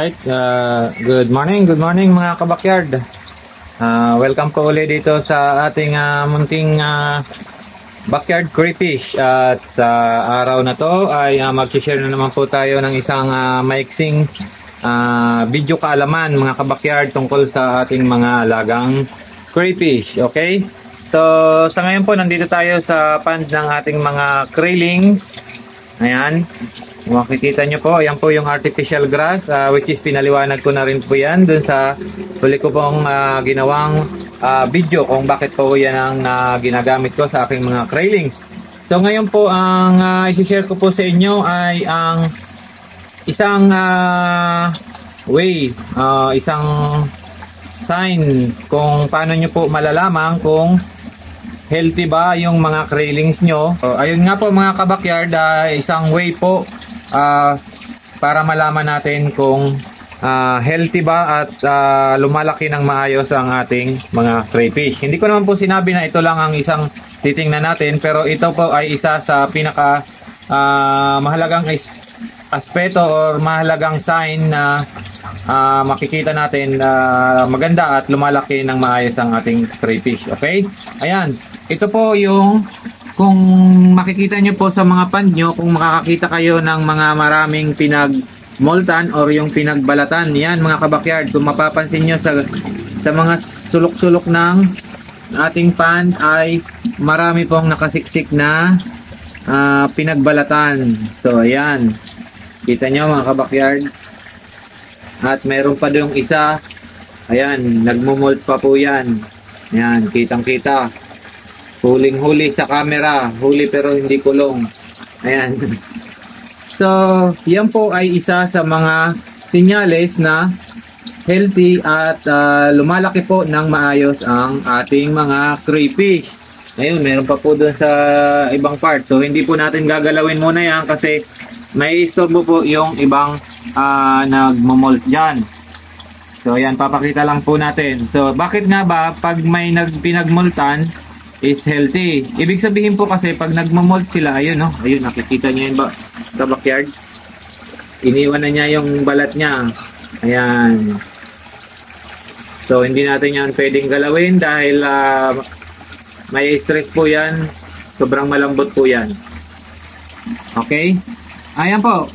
Alright, good morning mga kabakyard. Welcome po ulit dito sa ating munting backyard crayfish. At sa araw na to ay mag-share na naman po tayo ng isang maiksing video kaalaman mga kabakyard tungkol sa ating mga alagang crayfish. Okay? So sa ngayon po nandito tayo sa pond ng ating mga kraylings. Ayan. Makikita nyo po, ayan po yung artificial grass, which is pinaliwanag ko na rin po yan dun sa huli ko pong ginawang video kung bakit po yan ang ginagamit ko sa aking mga kraylings. So ngayon po ang i-share ko po sa inyo ay ang isang way, isang sign kung paano nyo po malalaman kung healthy ba yung mga kraylings nyo. So, ayun nga po mga kabakyard, isang way po para malaman natin kung healthy ba at lumalaki ng maayos ang ating mga crayfish. Hindi ko naman po sinabi na ito lang ang isang titingnan natin, pero ito po ay isa sa pinaka mahalagang aspeto or mahalagang sign na makikita natin maganda at lumalaki ng maayos ang ating crayfish. Okay? Ayan. Ito po yung kung makikita nyo po sa mga pond nyo, kung makakakita kayo ng mga maraming pinagmoltan or yung pinagbalatan. Yan mga kabakyard. Kung mapapansin nyo sa mga sulok-sulok ng ating pond ay marami pong nakasiksik na pinagbalatan. So ayan. Kita nyo mga kabakyard. At meron pa yung isa. Ayan. Nagmumolt pa po yan. Ayan. Kitang-kita. Huling-huli sa camera. Huli pero hindi kulong. Ayan. So, yan po ay isa sa mga sinyales na healthy at lumalaki po ng maayos ang ating mga crayfish. Ayun, meron pa po doon sa ibang part. So, hindi po natin gagalawin muna yan kasi may istorbo po yung ibang nagmomolt dyan. So, ayan, papakita lang po natin. So, bakit nga ba pag may pinagmoltan is healthy? Ibig sabihin po kasi pag nagmamolt sila, ayun no, ayun nakikita niyo yun ba sa backyard, iniwan na niya yung balat niya. Ayan, so hindi natin yan pwedeng galawin dahil may stress po yan, sobrang malambot po yan. Okay, ayan po,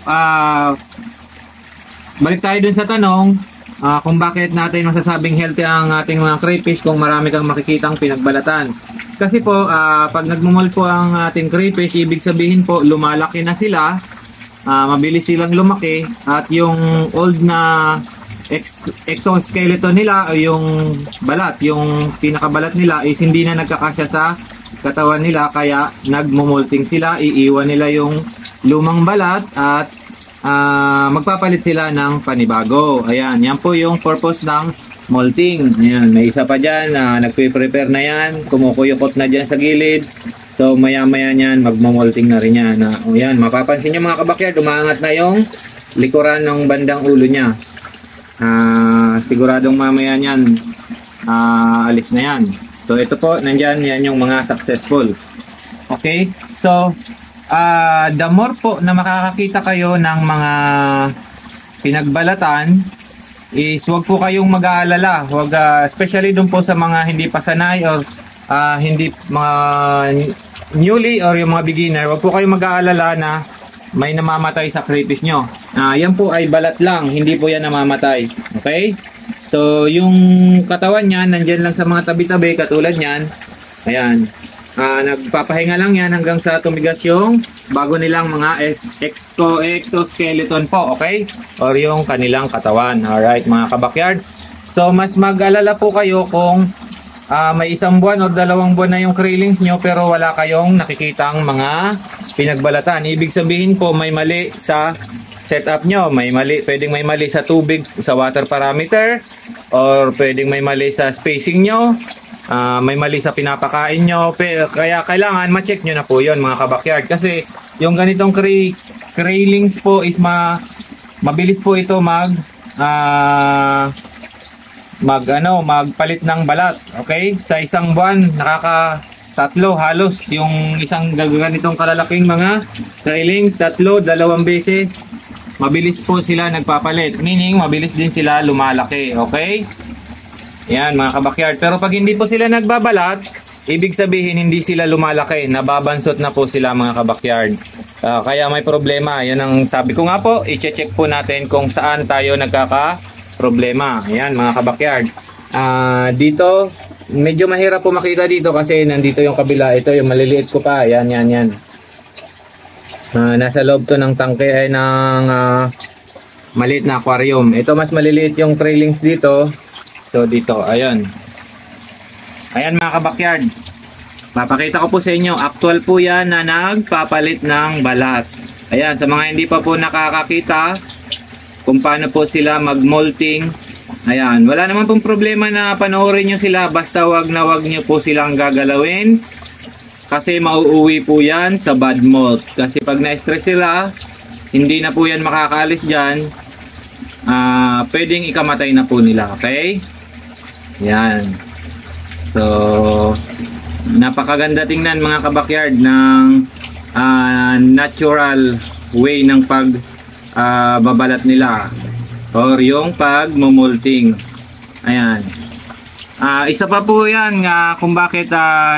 balik tayo dun sa tanong kung bakit natin masasabing healthy ang ating mga crayfish kung marami kang makikitang pinagbalatan. Kasi po, pag nagmumolt po ang ating crayfish, ibig sabihin po, lumalaki na sila, mabilis silang lumaki, at yung old na exoskeleton nila, o yung balat, yung pinakabalat nila, is hindi na nagkakasya sa katawan nila, kaya nagmumolting sila, iiwan nila yung lumang balat, at magpapalit sila ng panibago. Ayan, yan po yung purpose ng molting. Ayan, may isa pa dyan na nagpe-prepare na yan, kumukuyukot na dyan sa gilid. So maya maya nyan magmamolting na rin yan. Ayan, mapapansin nyo mga kabakyard, umaangat na yung likuran ng bandang ulo nya. Siguradong mamaya nyan alis na yan. So ito po, nandyan yan yung mga successful. Okay, so the more po na makakakita kayo ng mga pinagbalatan is wag po kayong mag-aalala, wag especially dun po sa mga hindi pa sanay or hindi mga newly or yung mga beginner, wag po kayong mag-aalala na may namamatay sa crayfish nyo. Yan po ay balat lang, hindi po yan namamatay. Okay? So yung katawan niyan nandyan lang sa mga tabi-tabi katulad niyan. Ayan. Nagpapahinga lang yan hanggang sa tumigas yung bago nilang mga exoskeleton po, okay? Or yung kanilang katawan. Alright mga kabakyard. So mas mag-alala po kayo kung may 1 buwan o 2 buwan na yung kraylings nyo pero wala kayong nakikitang mga pinagbalatan. Ibig sabihin po may mali sa setup nyo. Pwedeng may mali sa tubig, sa water parameter, or pwedeng may mali sa spacing nyo. May mali sa pinapakain nyo, kaya kailangan ma-check nyo na po yun mga kabakyard, kasi yung ganitong kraylings po is mabilis po ito magpalit ng balat. Okay, sa 1 buwan nakaka-3 halos yung isang ganitong kalalaking mga kraylings, 3, 2 beses mabilis po sila nagpapalit. Meaning, mabilis din sila lumalaki. Okay? Yan mga kabakyard. Pero pag hindi po sila nagbabalat, ibig sabihin hindi sila lumalaki. Nababansot na po sila mga kabakyard. Kaya may problema. Yan ang sabi ko nga po. I-check po natin kung saan tayo nagkaka-problema. Yan mga kabakyard. Dito, medyo mahirap po makita dito kasi nandito yung kabila. Ito yung maliliit ko pa. Yan. Nasa loob to ng tangke ay ng maliit na aquarium. Ito mas maliliit yung trailings dito. So dito, ayan. Ayan mga kabakyard. Papakita ko po sa inyo. Actual po yan na nagpapalit ng balat. Ayan, sa mga hindi pa po nakakakita kung paano po sila mag-molting. Ayan, wala naman pong problema na panoorin nyo sila. Basta wag nyo po silang gagalawin. Kasi mauuwi po yan sa bad molt. Kasi pag na-stress sila, hindi na po yan makakaalis dyan. Pwedeng ikamatay na po nila. Okay? Yan. So, napakaganda tingnan mga kabakyard ng natural way ng pagbabalat nila. Or yung pag-molting. Ayan. Isa pa po yan kung bakit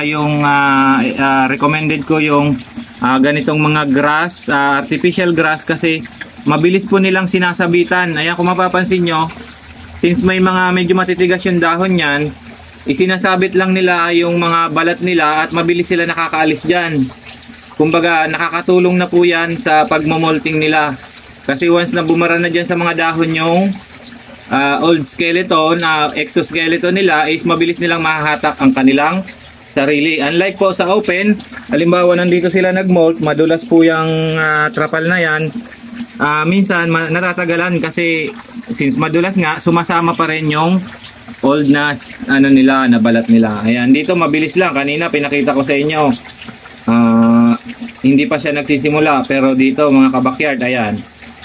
yung recommended ko yung ganitong mga grass, artificial grass kasi mabilis po nilang sinasabitan. Ayan, kung mapapansin nyo, since may mga medyo matitigas yung dahon yan, isinasabit lang nila yung mga balat nila at mabilis sila nakakaalis dyan. Kumbaga nakakatulong na po yan sa pagmamolting nila. Kasi once na bumara na dyan sa mga dahon yung old skeleton, exoskeleton nila is mabilis nilang mahahatak ang kanilang sarili. Unlike po sa open, halimbawa nandito sila nagmolt, madulas po yung trapal na yan. Minsan natatagalan kasi since madulas nga, sumasama pa rin yung old na na balat nila. Ayan, dito mabilis lang. Kanina pinakita ko sa inyo. Hindi pa siya nagsisimula, pero dito mga kabakyard, ayan.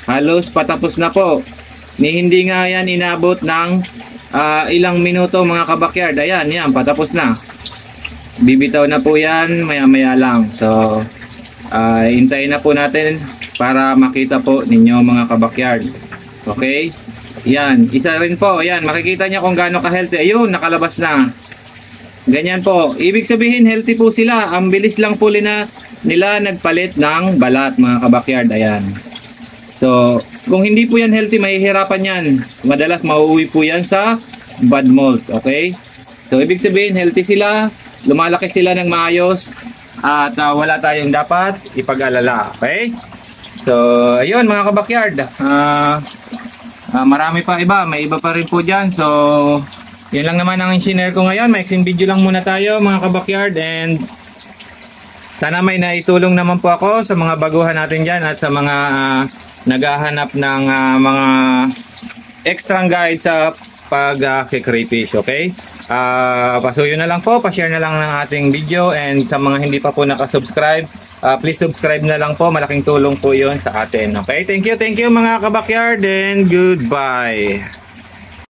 Halos patapos na po. Hindi nga yan inabot ng ilang minuto mga kabakyard. Ayan, yan, patapos na. Bibitaw na po yan, maya-maya lang. So, hintayin na po natin para makita po ninyo mga kabakyard. Okay? Yan, isa rin po. Yan, makikita niya kung gaano ka-healthy. Ayun, nakalabas na. Ganyan po. Ibig sabihin, healthy po sila. Ang bilis lang po nila nagpalit ng balat mga kabakyard. Ayan. So, kung hindi po yan healthy, mahihirapan yan. Madalas mauuwi po yan sa bad molt. Okay? So, ibig sabihin, healthy sila, lumalaki sila ng maayos, at wala tayong dapat ipag-alala. Okay? So, ayun mga kabakyard. Marami pa iba. May iba pa rin po dyan. So, yun lang naman ang share ko ngayon. Maiksing video lang muna tayo mga kabakyard. And sana may naitulong naman po ako sa mga baguhan natin dyan at sa mga naghahanap ng mga extra guide sa pag-crayfish, okay? Pasuyo na lang po, pa-share na lang ng ating video, and sa mga hindi pa po nakasubscribe, please subscribe na lang po, malaking tulong po yun sa atin, okay? Thank you mga kabakyard, and goodbye!